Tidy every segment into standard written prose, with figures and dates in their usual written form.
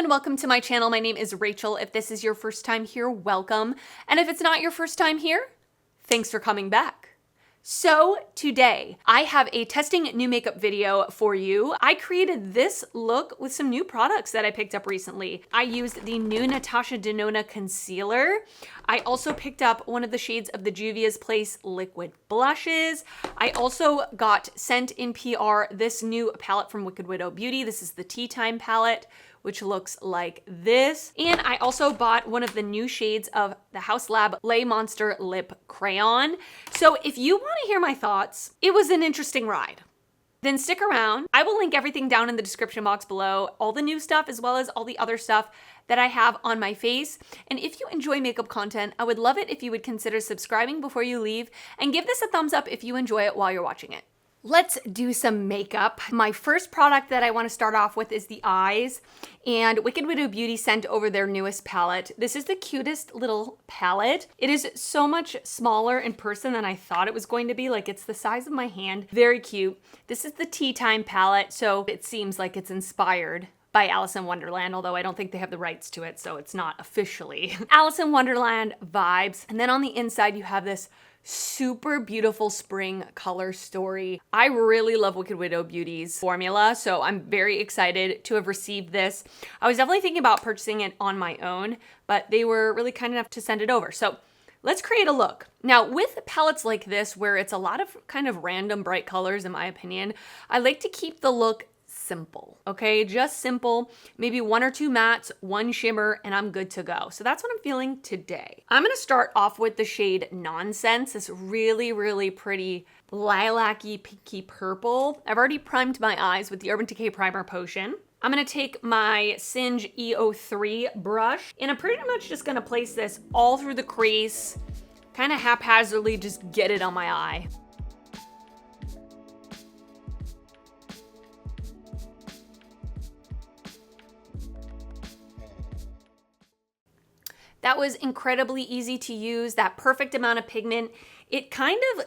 and welcome to my channel. My name is Rachel. If this is your first time here, welcome. And if it's not your first time here, thanks for coming back. So today I have a testing new makeup video for you. I created this look with some new products that I picked up recently. I used the new Natasha Denona concealer. I also picked up one of the shades of the Juvia's Place liquid blushes. I also got sent in PR this new palette from Wicked Widow Beauty. This is the Tea Time palette, which looks like this. And I also bought one of the new shades of the House Lab Lay Monster Lip Crayon. So if you want to hear my thoughts, it was an interesting ride. Then stick around. I will link everything down in the description box below, all the new stuff as well as all the other stuff that I have on my face. And if you enjoy makeup content, I would love it if you would consider subscribing before you leave and give this a thumbs up if you enjoy it while you're watching it. Let's do some makeup. My first product that I want to start off with is the eyes, and Wicked Widow Beauty sent over their newest palette. This is the cutest little palette. It is so much smaller in person than I thought it was going to be. Like, it's the size of my hand. Very cute. This is the Tea Time palette, so it seems like it's inspired by Alice in Wonderland, although I don't think they have the rights to it, so it's not officially Alice in Wonderland vibes. And then on the inside, you have this super beautiful spring color story. I really love Wicked Widow Beauty's formula, so I'm very excited to have received this. I was definitely thinking about purchasing it on my own, but they were really kind enough to send it over. So let's create a look. Now, with palettes like this, where it's a lot of kind of random bright colors, in my opinion, I like to keep the look simple, okay? Just simple, maybe one or two mattes, one shimmer, and I'm good to go. So that's what I'm feeling today. I'm gonna start off with the shade Nonsense, this really, really pretty lilac-y pinky purple. I've already primed my eyes with the Urban Decay Primer Potion. I'm gonna take my Singe EO3 brush, and I'm pretty much just gonna place this all through the crease, kind of haphazardly, just get it on my eye. That was incredibly easy to use, that perfect amount of pigment. It kind of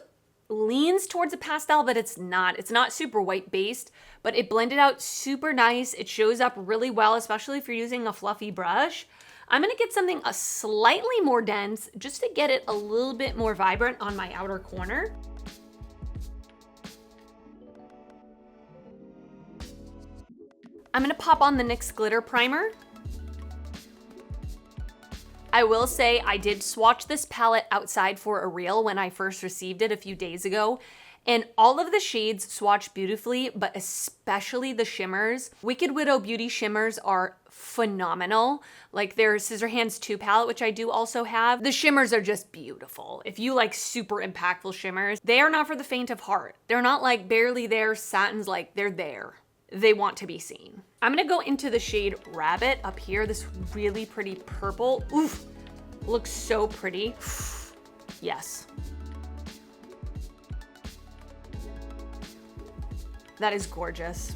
leans towards a pastel, but it's not. It's not super white based, but it blended out super nice. It shows up really well, especially if you're using a fluffy brush. I'm gonna get something slightly more dense just to get it a little bit more vibrant on my outer corner. I'm gonna pop on the NYX Glitter Primer. I will say I did swatch this palette outside for a reel when I first received it a few days ago, and all of the shades swatch beautifully, but especially the shimmers. Wicked Widow Beauty shimmers are phenomenal. Like their Scissorhands 2 palette, which I do also have. The shimmers are just beautiful. If you like super impactful shimmers, they are not for the faint of heart. They're not like barely there satins, like they're there. They want to be seen. I'm gonna go into the shade Rabbit up here, this really pretty purple. Oof, looks so pretty. Yes. That is gorgeous.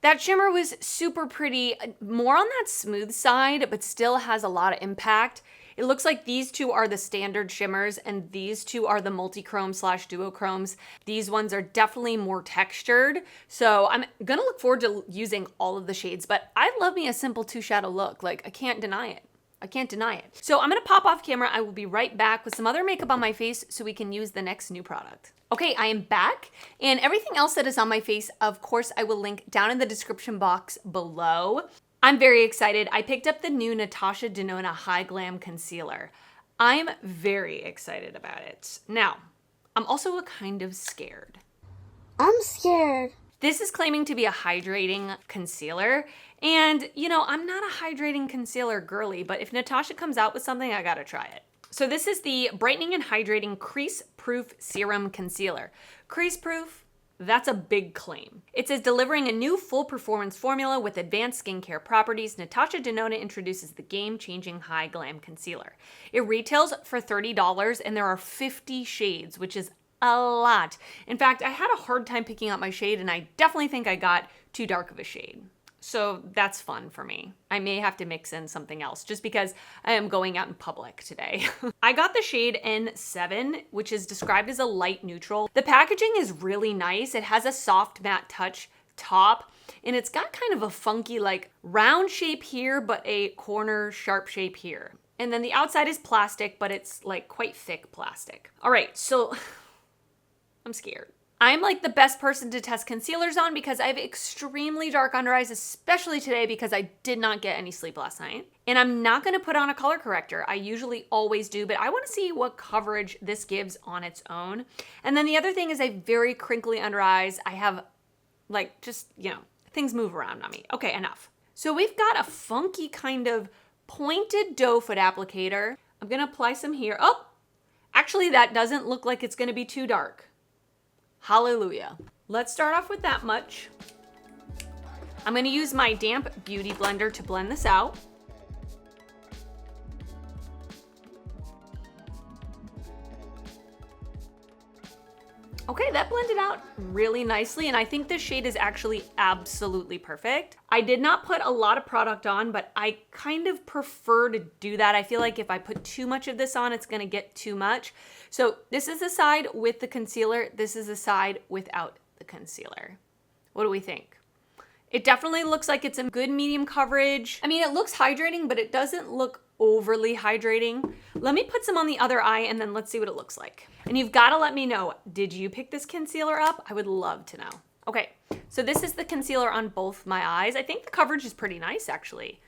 That shimmer was super pretty, more on that smooth side, but still has a lot of impact. It looks like these two are the standard shimmers and these two are the multi-chrome / duochromes. These ones are definitely more textured. So I'm gonna look forward to using all of the shades, but I love me a simple 2-shadow look. Like, I can't deny it. I can't deny it. So I'm gonna pop off camera. I will be right back with some other makeup on my face so we can use the next new product. Okay, I am back, and everything else that is on my face, of course, I will link down in the description box below. I'm very excited. I picked up the new Natasha Denona High Glam Concealer. I'm very excited about it. Now, I'm also kind of scared. I'm scared. This is claiming to be a hydrating concealer, and you know, I'm not a hydrating concealer girly, but if Natasha comes out with something, I gotta try it. So this is the Brightening and Hydrating Crease Proof Serum Concealer. Crease proof? That's a big claim. It says, delivering a new full performance formula with advanced skincare properties, Natasha Denona introduces the game-changing High Glam Concealer. It retails for $30 and there are 50 shades, which is a lot. In fact, I had a hard time picking out my shade and I definitely think I got too dark of a shade. So that's fun for me. I may have to mix in something else just because I am going out in public today. I got the shade N7, which is described as a light neutral. The packaging is really nice. It has a soft matte touch top, and it's got kind of a funky like round shape here, but a corner sharp shape here. And then the outside is plastic, but it's like quite thick plastic. All right, so I'm scared. I'm like the best person to test concealers on because I have extremely dark under eyes, especially today because I did not get any sleep last night. And I'm not gonna put on a color corrector. I usually always do, but I wanna see what coverage this gives on its own. And then the other thing is I have very crinkly under eyes. I have like just, you know, things move around on me. Okay, enough. So we've got a funky kind of pointed doe foot applicator. I'm gonna apply some here. Oh, actually that doesn't look like it's gonna be too dark. Hallelujah. Let's start off with that much. I'm gonna use my damp beauty blender to blend this out. Okay, that blended out really nicely, and I think this shade is actually absolutely perfect. I did not put a lot of product on, but I kind of prefer to do that. I feel like if I put too much of this on, it's gonna get too much. So this is the side with the concealer. This is the side without the concealer. What do we think? It definitely looks like it's a good medium coverage. I mean, it looks hydrating, but it doesn't look overly hydrating. Let me put some on the other eye and then let's see what it looks like. And you've got to let me know, did you pick this concealer up? I would love to know. Okay, so this is the concealer on both my eyes. I think the coverage is pretty nice, actually.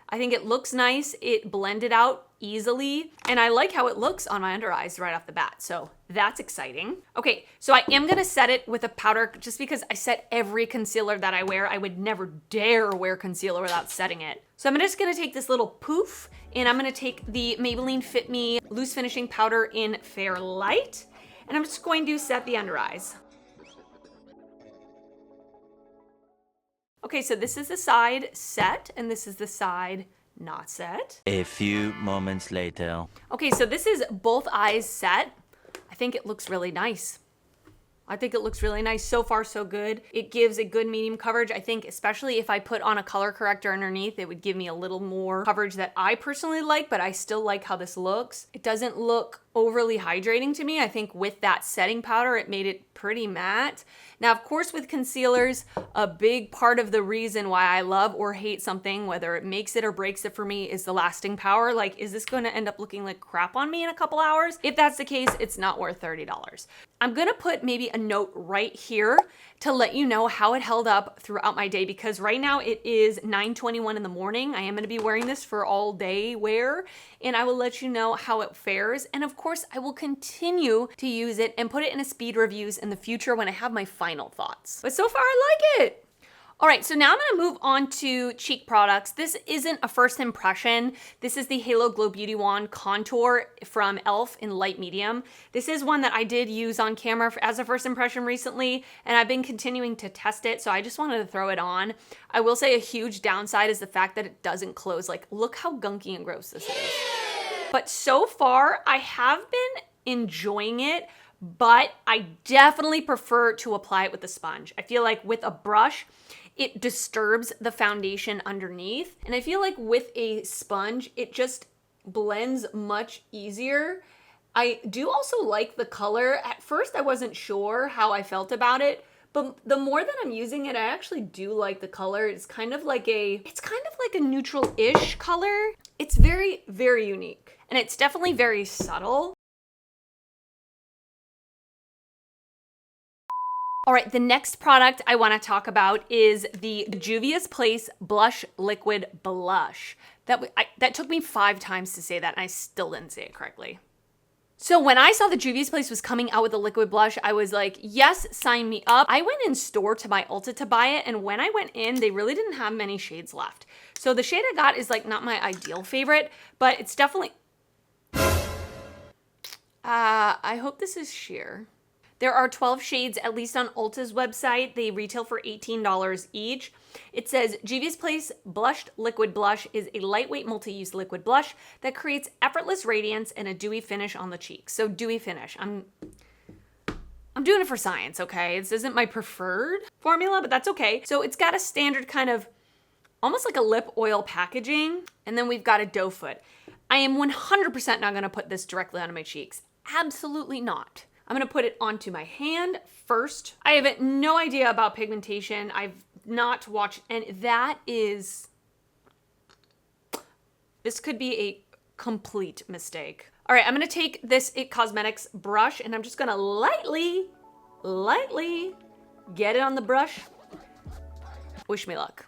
I think it looks nice. It blended out easily, and I like how it looks on my under eyes right off the bat, so that's exciting. Okay, so I am gonna set it with a powder just because I set every concealer that I wear. I would never dare wear concealer without setting it. So I'm just gonna take this little poof, and I'm gonna take the Maybelline Fit Me Loose Finishing Powder in Fair Light, and I'm just going to set the under eyes. Okay, so this is the side set, and this is the side not set. A few moments later. Okay, so this is both eyes set. I think it looks really nice. I think it looks really nice. So far, so good. It gives a good medium coverage. I think especially if I put on a color corrector underneath, it would give me a little more coverage that I personally like, but I still like how this looks. It doesn't look overly hydrating to me. I think with that setting powder, it made it pretty matte. Now, of course, with concealers, a big part of the reason why I love or hate something, whether it makes it or breaks it for me, is the lasting power. Like, is this going to end up looking like crap on me in a couple hours? If that's the case, it's not worth $30. I'm going to put maybe a note right here to let you know how it held up throughout my day, because right now it is 9:21 in the morning. I am going to be wearing this for all day wear, and I will let you know how it fares. And of course, I will continue to use it and put it in a speed reviews in the future when I have my final thoughts. But so far, I like it. All right, so now I'm gonna move on to cheek products. This isn't a first impression. This is the Halo Glow Beauty Wand Contour from e.l.f. in light medium. This is one that I did use on camera as a first impression recently, and I've been continuing to test it, so I just wanted to throw it on. I will say a huge downside is the fact that it doesn't close. Like, look how gunky and gross this is. But so far, I have been enjoying it, but I definitely prefer to apply it with a sponge. I feel like with a brush, it disturbs the foundation underneath. And I feel like with a sponge, it just blends much easier. I do also like the color. At first, I wasn't sure how I felt about it, but the more that I'm using it, I actually do like the color. It's kind of like a neutral-ish color. It's very, very unique. And it's definitely very subtle. All right, the next product I want to talk about is the Juvia's Place Blush Liquid Blush. That took me 5 times to say that, and I still didn't say it correctly. So when I saw that Juvia's Place was coming out with a liquid blush, I was like, yes, sign me up. I went in store to my Ulta to buy it, and when I went in, they really didn't have many shades left. So the shade I got is like not my ideal favorite, but it's definitely... I hope this is sheer. There are 12 shades, at least on Ulta's website. They retail for $18 each. It says, Juvia's Place Blushed Liquid Blush is a lightweight multi-use liquid blush that creates effortless radiance and a dewy finish on the cheeks. So dewy finish. I'm doing it for science, okay? This isn't my preferred formula, but that's okay. So it's got a standard kind of, almost like a lip oil packaging. And then we've got a doe foot. I am 100% not gonna put this directly onto my cheeks. Absolutely not. I'm gonna put it onto my hand first. I have no idea about pigmentation. I've not watched, and this could be a complete mistake. All right, I'm gonna take this IT Cosmetics brush and I'm just gonna lightly get it on the brush. Wish me luck.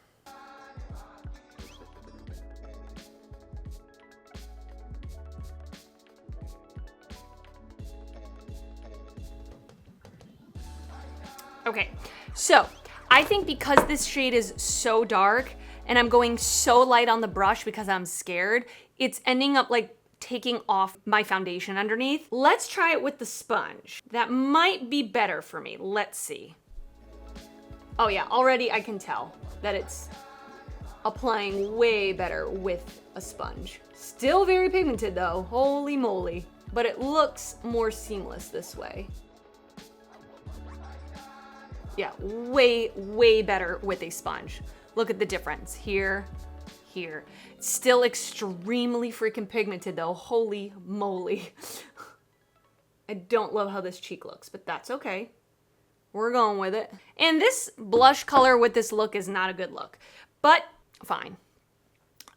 Okay, so I think because this shade is so dark and I'm going so light on the brush because I'm scared, it's ending up like taking off my foundation underneath. Let's try it with the sponge. That might be better for me. Let's see. Oh yeah, already I can tell that it's applying way better with a sponge. Still very pigmented though, holy moly. But it looks more seamless this way. Yeah, way better with a sponge. Look at the difference here. Still extremely freaking pigmented though, holy moly. I don't love how this cheek looks, but that's okay. We're going with it. And this blush color with this look is not a good look, but fine.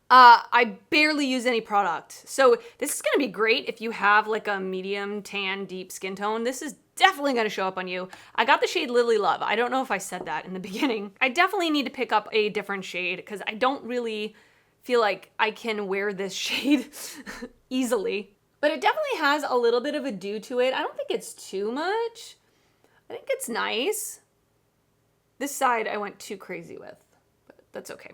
I barely use any product. So this is gonna be great if you have like a medium tan deep skin tone. This is definitely gonna show up on you. I got the shade Lily Love. I don't know if I said that in the beginning. I definitely need to pick up a different shade because I don't really feel like I can wear this shade easily. But it definitely has a little bit of a dew to it. I don't think it's too much. I think it's nice. This side I went too crazy with, but that's okay.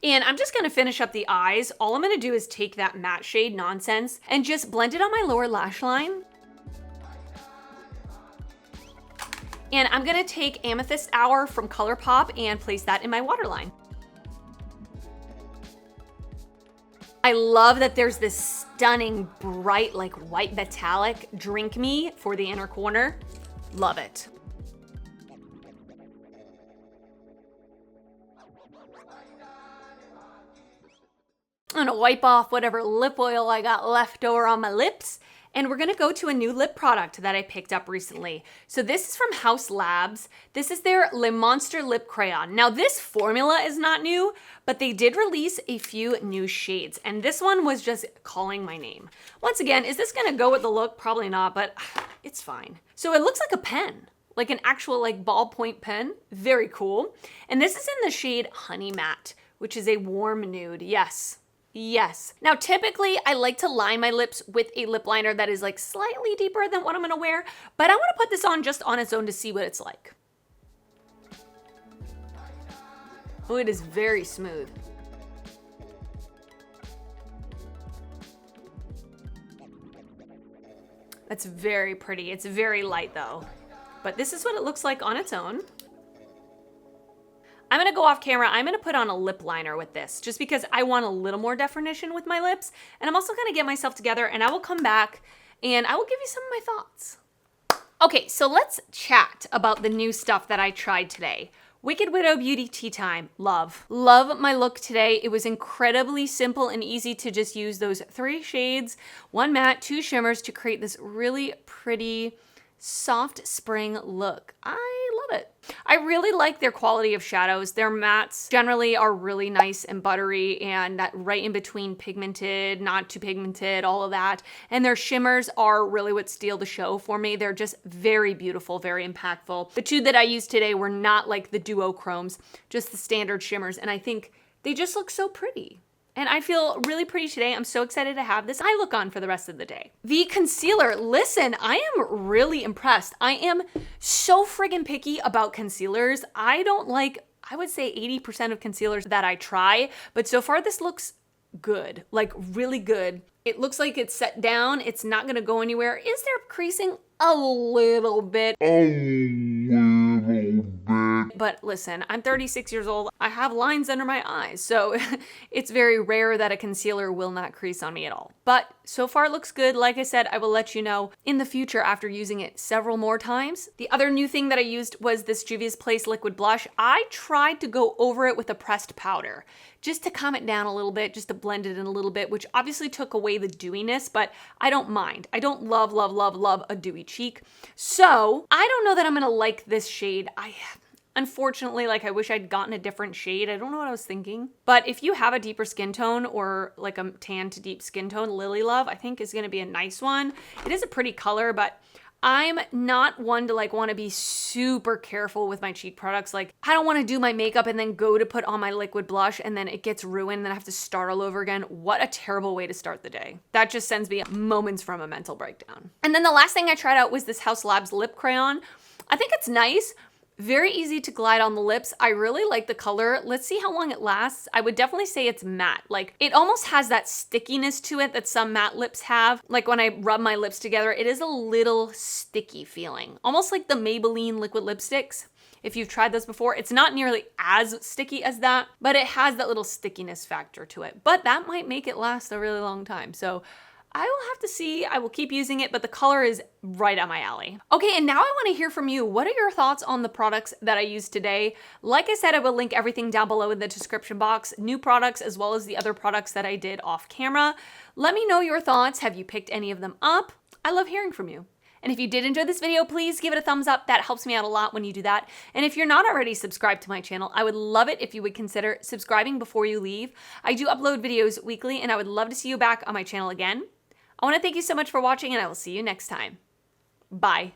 And I'm just gonna finish up the eyes. All I'm gonna do is take that matte shade Nonsense and just blend it on my lower lash line. And I'm gonna take Amethyst Hour from ColourPop and place that in my waterline. I love that there's this stunning, bright, like white metallic Drink Me for the inner corner. Love it. I'm gonna wipe off whatever lip oil I got left over on my lips, and we're gonna go to a new lip product that I picked up recently. So this is from House Labs. This is their Le Monster Lip Crayon. Now this formula is not new, but they did release a few new shades, and this one was just calling my name. Once again, is this gonna go with the look? Probably not, but it's fine. So it looks like a pen, like an actual like ballpoint pen. Very cool. And this is in the shade Honey Matte, which is a warm nude. Yes. Now, typically I like to line my lips with a lip liner that is like slightly deeper than what I'm gonna wear, but I wanna put this on just on its own to see what it's like. Oh, it is very smooth. That's very pretty. It's very light though, but this is what it looks like on its own. I'm gonna go off camera. I'm gonna put on a lip liner with this just because I want a little more definition with my lips. And I'm also gonna get myself together and I will come back and I will give you some of my thoughts. Okay, so let's chat about the new stuff that I tried today. Wicked Widow Beauty Tea Time, love. Love my look today. It was incredibly simple and easy to just use those 3 shades, 1 matte, 2 shimmers to create this really pretty, soft spring look. I love it. I really like their quality of shadows. Their mattes generally are really nice and buttery and that right in between pigmented, not too pigmented, all of that. And their shimmers are really what steal the show for me. They're just very beautiful, very impactful. The 2 that I used today were not like the duochromes, just the standard shimmers. And I think they just look so pretty. And I feel really pretty today. I'm so excited to have this eye look on for the rest of the day. The concealer, listen, I am really impressed. I am so friggin' picky about concealers. I don't like, I would say 80% of concealers that I try, but so far this looks good, like really good. It looks like it's set down. It's not gonna go anywhere. Is there creasing? A little bit. But listen, I'm 36 years old. I have lines under my eyes, so it's very rare that a concealer will not crease on me at all. But So far it looks good. Like I said, I will let you know in the future after using it several more times. The other new thing that I used was this Juvia's Place liquid blush. I tried to go over it with a pressed powder just to calm it down a little bit, just to blend it in a little bit, which obviously took away the dewiness, but I don't mind. I don't love, love, love, love a dewy cheek. So I don't know that I'm gonna like this shade. Unfortunately, like I wish I'd gotten a different shade. I don't know what I was thinking. But if you have a deeper skin tone or like a tan to deep skin tone, Lily Love, I think is gonna be a nice one. It is a pretty color, but I'm not one to like want to be super careful with my cheek products. Like I don't want to do my makeup and then go to put on my liquid blush and then it gets ruined and then I have to start all over again. What a terrible way to start the day. That just sends me moments from a mental breakdown. And then the last thing I tried out was this Haus Labs lip crayon. I think it's nice. Very easy to glide on the lips. I really like the color. Let's see how long it lasts. I would definitely say it's matte. Like it almost has that stickiness to it that some matte lips have. Like when I rub my lips together, it is a little sticky feeling. Almost like the Maybelline liquid lipsticks. If you've tried those before, it's not nearly as sticky as that, but it has that little stickiness factor to it. But that might make it last a really long time. So I will have to see. I will keep using it, but the color is right up my alley. Okay, and now I want to hear from you. What are your thoughts on the products that I used today? Like I said, I will link everything down below in the description box, new products as well as the other products that I did off camera. Let me know your thoughts. Have you picked any of them up? I love hearing from you. And if you did enjoy this video, please give it a thumbs up. That helps me out a lot when you do that. And if you're not already subscribed to my channel, I would love it if you would consider subscribing before you leave. I do upload videos weekly and I would love to see you back on my channel again. I want to thank you so much for watching and I will see you next time. Bye.